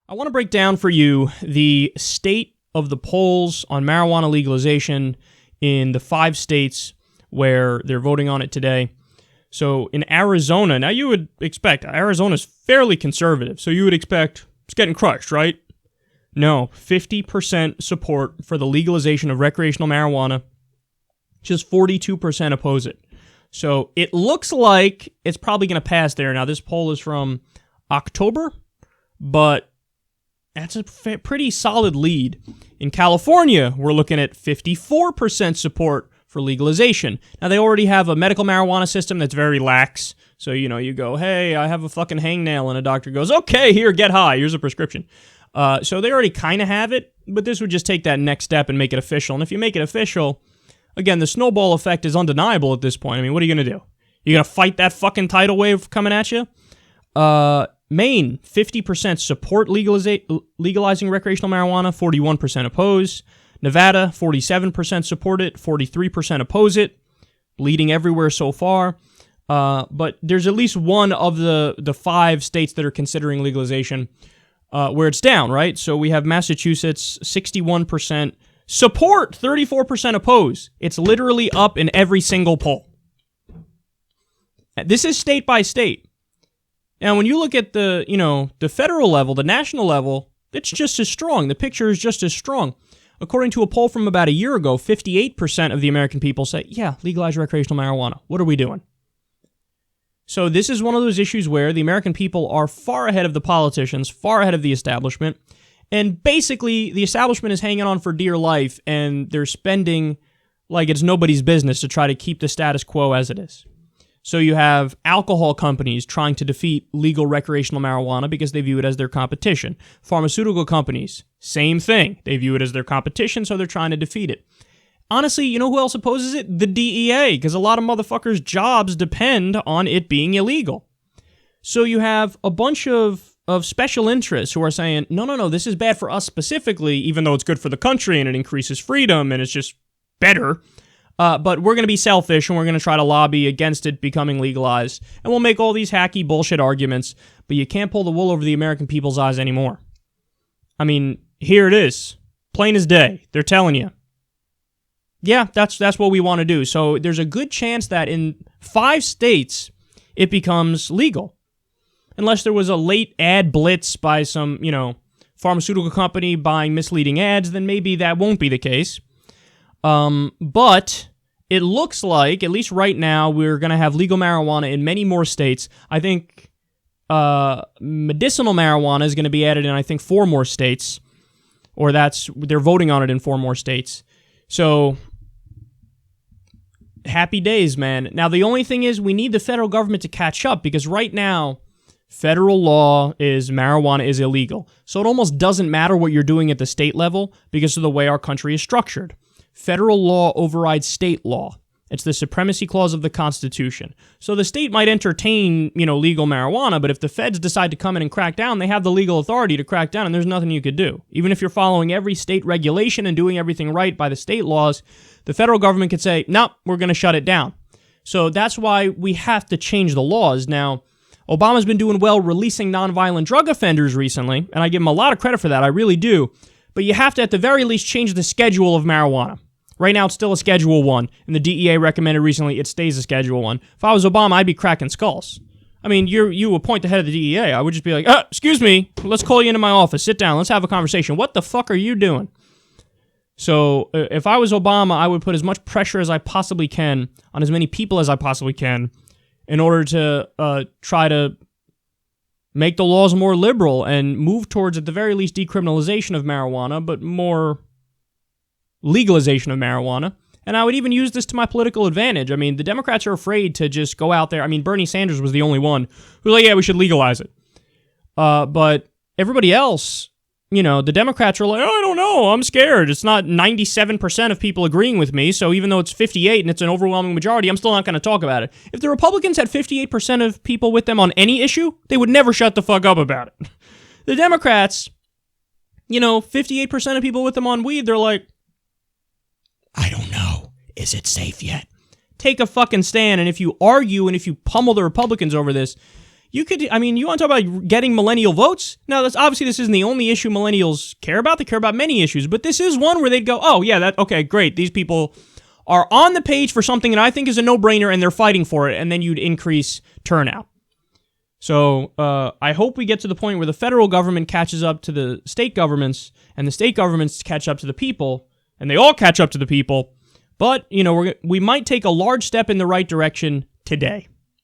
I want to break down for you the state of the polls on marijuana legalization in the 5 states where they're voting on it today. So in Arizona, now you would expect, Arizona's fairly conservative, so you would expect it's getting crushed, right? No, 50% support for the legalization of recreational marijuana, just 42% oppose it. So it looks like it's probably going to pass there. Now this poll is from October, but that's a pretty solid lead. In California, we're looking at 54% support for legalization. Now, they already have a medical marijuana system that's very lax. So, you go, hey, I have a fucking hangnail, and a doctor goes, okay, here, get high. Here's a prescription. So they already kind of have it, but this would just take that next step and make it official. And if you make it official, again, the snowball effect is undeniable at this point. I mean, what are you going to do? You going to fight that fucking tidal wave coming at you? Maine, 50% support legalizing recreational marijuana, 41% oppose. Nevada, 47% support it, 43% oppose it. Bleeding everywhere so far. But there's at least one of the 5 states that are considering legalization where it's down, right? So we have Massachusetts, 61% support, 34% oppose. It's literally up in every single poll. This is state by state. Now, when you look at the federal level, the national level, it's just as strong. The picture is just as strong. According to a poll from about a year ago, 58% of the American people say, yeah, legalize recreational marijuana. What are we doing? So this is one of those issues where the American people are far ahead of the politicians, far ahead of the establishment, and basically the establishment is hanging on for dear life, and they're spending like it's nobody's business to try to keep the status quo as it is. So you have alcohol companies trying to defeat legal recreational marijuana because they view it as their competition. Pharmaceutical companies, same thing. They view it as their competition, so they're trying to defeat it. Honestly, you know who else opposes it? The DEA, because a lot of motherfuckers' jobs depend on it being illegal. So you have a bunch of special interests who are saying, no, this is bad for us specifically, even though it's good for the country and it increases freedom and it's just better. But we're going to be selfish, and we're going to try to lobby against it becoming legalized. And we'll make all these hacky bullshit arguments, but you can't pull the wool over the American people's eyes anymore. I mean, here it is. Plain as day. They're telling you. Yeah, that's what we want to do. So there's a good chance that in 5 states, it becomes legal. Unless there was a late ad blitz by some, pharmaceutical company buying misleading ads, then maybe that won't be the case. But it looks like, at least right now, we're going to have legal marijuana in many more states. I think medicinal marijuana is going to be added in, I think, 4 more states. Or they're voting on it in 4 more states. So, happy days, man. Now, the only thing is we need the federal government to catch up, because right now, federal law is marijuana is illegal. So it almost doesn't matter what you're doing at the state level because of the way our country is structured. Federal law overrides state law. It's the supremacy clause of the Constitution. So the state might entertain, legal marijuana, but if the feds decide to come in and crack down, they have the legal authority to crack down, and there's nothing you could do. Even if you're following every state regulation and doing everything right by the state laws, the federal government could say, nope, we're going to shut it down. So that's why we have to change the laws. Now, Obama's been doing well releasing nonviolent drug offenders recently, and I give him a lot of credit for that, I really do. But you have to, at the very least, change the schedule of marijuana. Right now, it's still a Schedule 1, and the DEA recommended recently it stays a Schedule 1. If I was Obama, I'd be cracking skulls. I mean, you appoint the head of the DEA. I would just be like, excuse me, let's call you into my office. Sit down. Let's have a conversation. What the fuck are you doing? So if I was Obama, I would put as much pressure as I possibly can on as many people as I possibly can in order to try to make the laws more liberal and move towards, at the very least, decriminalization of marijuana, but more legalization of marijuana. And I would even use this to my political advantage. I mean, the Democrats are afraid to just go out there. I mean, Bernie Sanders was the only one who was like, yeah, we should legalize it. But everybody else, the Democrats are like, oh, I don't know, I'm scared. It's not 97% of people agreeing with me, so even though it's 58 and it's an overwhelming majority, I'm still not going to talk about it. If the Republicans had 58% of people with them on any issue, they would never shut the fuck up about it. The Democrats, 58% of people with them on weed, they're like, I don't know. Is it safe yet? Take a fucking stand, and if you argue and if you pummel the Republicans over this, you could, I mean, you want to talk about getting millennial votes? Now, this isn't the only issue millennials care about. They care about many issues, but this is one where they'd go, oh, yeah, okay, great. These people are on the page for something that I think is a no-brainer, and they're fighting for it, and then you'd increase turnout. So I hope we get to the point where the federal government catches up to the state governments, and the state governments catch up to the people, and they all catch up to the people. But, we might take a large step in the right direction today.